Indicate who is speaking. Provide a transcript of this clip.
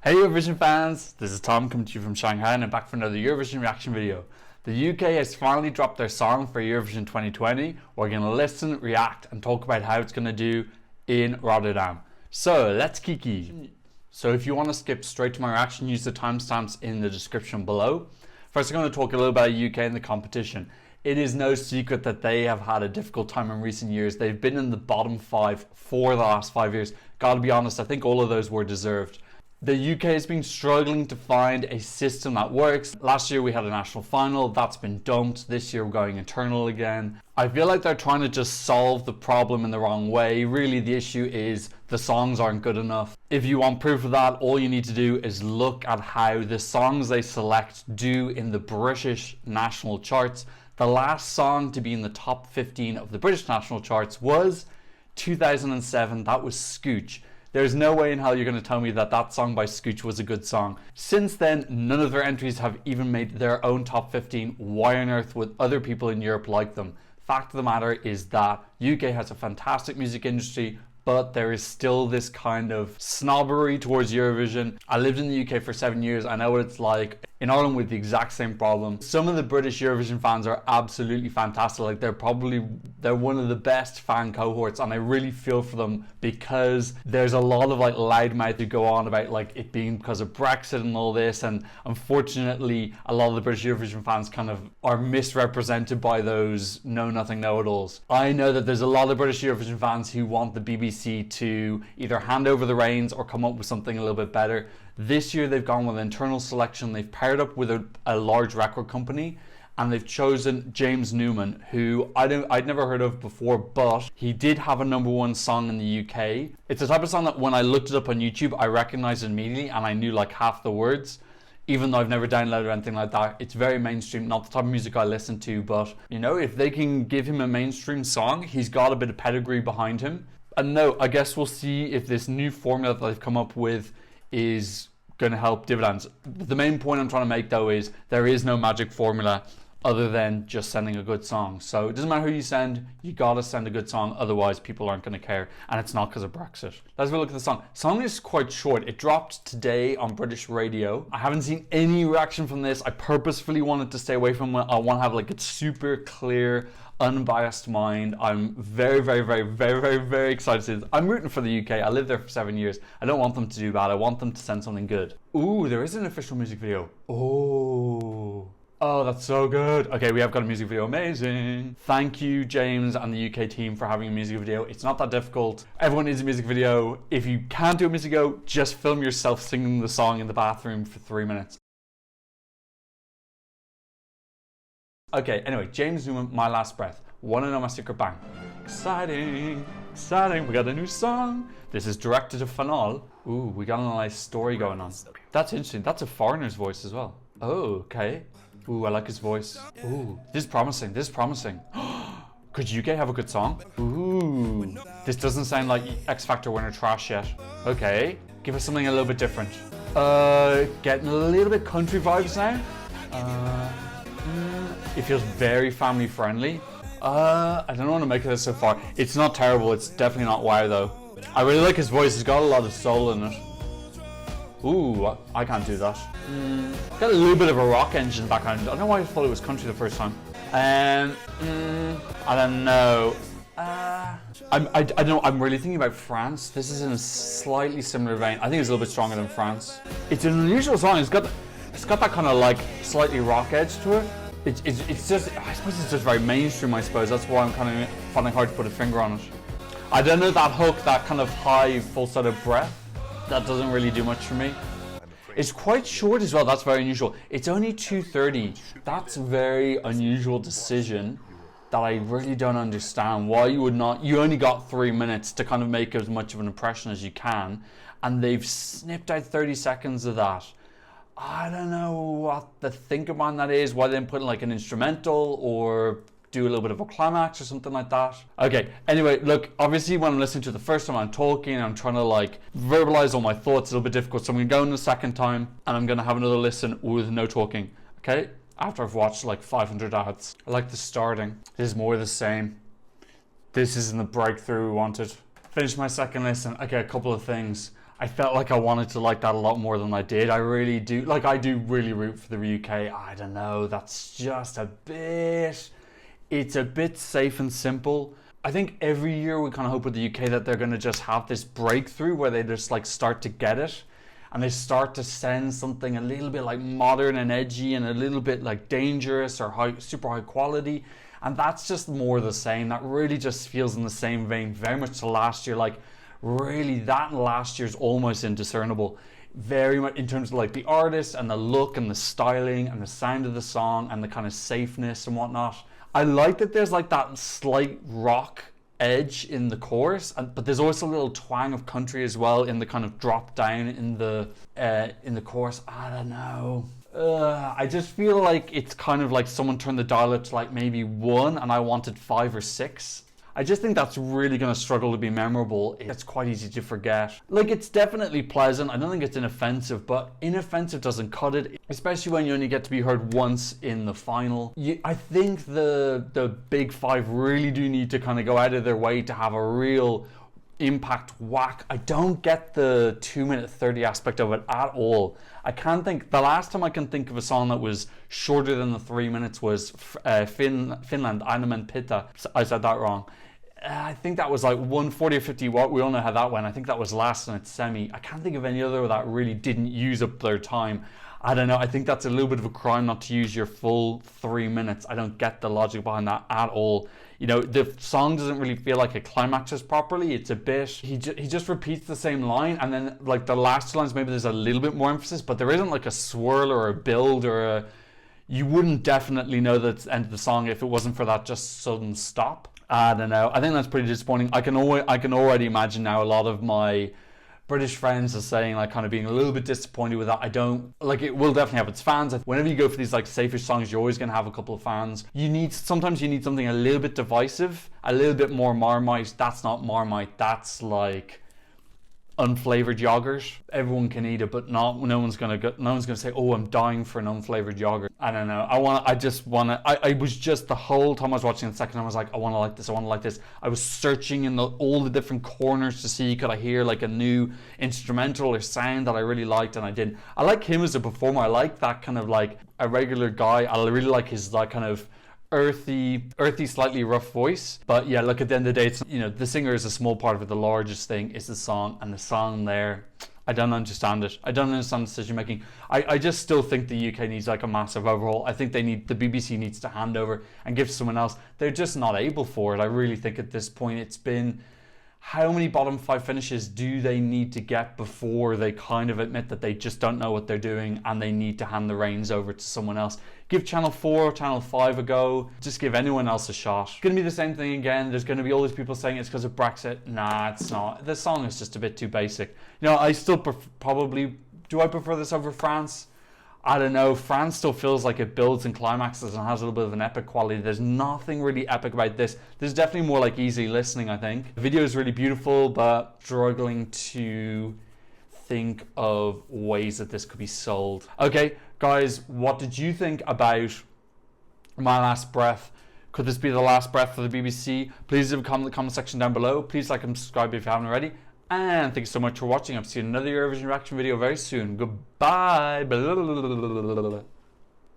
Speaker 1: Hey Eurovision fans, this is Tom coming to you from Shanghai and I'm back for another Eurovision reaction video. The UK has finally dropped their song for Eurovision 2020. We're going to listen, react and talk about how it's going to do in Rotterdam. So let's kiki. So if you want to skip straight to my reaction, use the timestamps in the description below. First I'm going to talk a little about UK and the competition. It is no secret that they have had a difficult time in recent years. They've been in the bottom 5 for the last 5 years. Gotta be honest, I think all of those were deserved. The UK has been struggling to find a system that works. Last year we had a national final, that's been dumped. This year we're going internal again. I feel like they're trying to just solve the problem in the wrong way. Really the issue is the songs aren't good enough. If you want proof of that, all you need to do is look at how the songs they select do in the British national charts. The last song to be in the top 15 of the British national charts was 2007, that was Scooch. There's no way in hell you're going to tell me that that song by Scooch was a good song. Since then, none of their entries have even made their own top 15. Why on earth would other people in Europe like them? Fact of the matter is that UK has a fantastic music industry, but there is still this kind of snobbery towards Eurovision. I lived in the UK for 7 years. I know what it's like. In Ireland with the exact same problem. Some of the British Eurovision fans are absolutely fantastic. Like they're one of the best fan cohorts, and I really feel for them because there's a lot of like loudmouth who go on about like it being because of Brexit and all this, and unfortunately a lot of the British Eurovision fans kind of are misrepresented by those know-nothing know-it-alls. I know that there's a lot of British Eurovision fans who want the BBC to either hand over the reins or come up with something a little bit better. This year they've gone with internal selection. They've paired up with a large record company and they've chosen James Newman, who I'd never heard of before, but he did have a #1 song in the UK. It's the type of song that when I looked it up on YouTube, I recognized it immediately and I knew like half the words, even though I've never downloaded or anything like that. It's very mainstream, not the type of music I listen to, but you know, if they can give him a mainstream song, he's got a bit of pedigree behind him. And no, I guess we'll see if this new formula that they've come up with is going to help dividends. The main point I'm trying to make though is there is no magic formula other than just sending a good song. So it doesn't matter who you send, you gotta send a good song, otherwise people aren't going to care, and it's not because of Brexit. Let's have a look at the song. The song is quite short. It dropped today on British radio. I haven't seen any reaction from this. I purposefully wanted to stay away from it. I want to have like a super clear, unbiased mind. I'm very excited. I'm rooting for the UK. I lived there for 7 years. I don't want them to do bad. I want them to send something good. Ooh, there is an official music video. Oh, that's so good. Okay, we have got a music video. Amazing. Thank you, James and the UK team, for having a music video. It's not that difficult. Everyone needs a music video. If you can't do a music video, just film yourself singing the song in the bathroom for 3 minutes. Okay, anyway, James Newman, My Last Breath. Wanna Know My Secret Bang. Exciting, exciting. We got a new song. This is directed to Fanal. Ooh, we got a nice story going on. That's interesting. That's a foreigner's voice as well. Oh, okay. Ooh, I like his voice. Ooh, this is promising. This is promising. Could UK have a good song? Ooh, this doesn't sound like X Factor winner trash yet. Okay, give us something a little bit different. Getting a little bit country vibes now. It feels very family friendly. I don't know what to make of this so far. It's not terrible. It's definitely not wow though. I really like his voice. He's got a lot of soul in it. Ooh, I can't do that. Got a little bit of a rock engine in the background. I don't know why I thought it was country the first time. I don't know. I don't know. I'm really thinking about France. This is in a slightly similar vein. I think it's a little bit stronger than France. It's an unusual song. It's got that kind of like slightly rock edge to it. It's just, I suppose it's just very mainstream, I suppose. That's why I'm kind of finding it hard to put a finger on it. I don't know, that hook, that kind of high falsetto breath, that doesn't really do much for me. It's quite short as well. That's very unusual. It's only 2:30. That's a very unusual decision that I really don't understand. Why you would not, you only got 3 minutes to kind of make as much of an impression as you can, and they've snipped out 30 seconds of that. I don't know what the thinking behind that is, why they didn't put in like an instrumental or do a little bit of a climax or something like that. Okay, anyway, look, obviously when I'm listening to it the first time, I'm talking and I'm trying to like verbalize all my thoughts. It's a little bit difficult, so I'm gonna go in the second time and I'm gonna have another listen with no talking, okay? After I've watched like 500 ads. I like the starting. This is more of the same. This isn't the breakthrough we wanted. Finished my second listen. Okay, a couple of things. I felt like I wanted to like that a lot more than I did. I really do. Like, I do really root for the UK. I don't know. That's just a bit... It's a bit safe and simple. I think every year we kind of hope with the UK that they're going to just have this breakthrough where they just like start to get it. And they start to send something a little bit like modern and edgy and a little bit like dangerous or super high quality. And that's just more the same. That really just feels in the same vein, very much to last year. Like, really, that and last year's almost indiscernible. Very much in terms of like the artist and the look and the styling and the sound of the song and the kind of safeness and whatnot. I like that there's like that slight rock edge in the chorus, but there's also a little twang of country as well in the kind of drop down in the chorus. I don't know. I just feel like it's kind of like someone turned the dial up to like maybe 1 and I wanted 5 or 6. I just think that's really going to struggle to be memorable. It's quite easy to forget. Like, it's definitely pleasant. I don't think it's inoffensive, but inoffensive doesn't cut it, especially when you only get to be heard once in the final. I think the big 5 really do need to kind of go out of their way to have a real impact whack. I don't get the 2-minute 30 aspect of it at all. I can't think, the last time I can think of a song that was shorter than the 3 minutes was Finland, Ainamen Pitta. I said that wrong. I think that was like 140 or 50 watt. We all know how that went. I think that was last in its semi. I can't think of any other that really didn't use up their time. I don't know. I think that's a little bit of a crime not to use your full 3 minutes. I don't get the logic behind that at all. You know, the song doesn't really feel like it climaxes properly. It's a bit, he just repeats the same line, and then like the last 2 lines, maybe there's a little bit more emphasis, but there isn't like a swirl or a build or a, you wouldn't definitely know that's the end of the song if it wasn't for that just sudden stop. I don't know. I think that's pretty disappointing. I can already imagine now a lot of my British friends are saying, like, kind of being a little bit disappointed with that. I don't, like, it will definitely have its fans. Whenever you go for these like safer songs, you're always going to have a couple of fans. Sometimes you need something a little bit divisive, a little bit more Marmite. That's not Marmite. That's like unflavored yogurt. Everyone can eat it, but no one's gonna say, oh, I'm dying for an unflavored yogurt. I don't know. I was just, the whole time I was watching the second time, I was like, I want to like this, I want to like this. I was searching in all the different corners to see, could I hear like a new instrumental or sound that I really liked, and I didn't. I like him as a performer. I like that kind of like a regular guy. I really like his like kind of earthy, slightly rough voice. But yeah, look, at the end of the day, it's, you know, the singer is a small part of it. The largest thing is the song, and the song there, I don't understand it. I don't understand decision making. I just still think the UK needs like a massive overhaul. I think the BBC needs to hand over and give to someone else. They're just not able for it. I really think at this point it's been, how many bottom 5 finishes do they need to get before they kind of admit that they just don't know what they're doing and they need to hand the reins over to someone else? Give Channel 4 or Channel 5 a go. Just give anyone else a shot. It's going to be the same thing again. There's going to be all these people saying it's because of Brexit. Nah, it's not. The song is just a bit too basic. You know, I still do I prefer this over France? I don't know. France still feels like it builds and climaxes and has a little bit of an epic quality. There's nothing really epic about this. There's definitely more like easy listening, I think. The video is really beautiful, but struggling to think of ways that this could be sold. Okay, guys, what did you think about My Last Breath? Could this be the last breath for the BBC? Please leave a comment in the comment section down below. Please like and subscribe if you haven't already. And thank you so much for watching. I'll see you in another Eurovision reaction video very soon. Goodbye.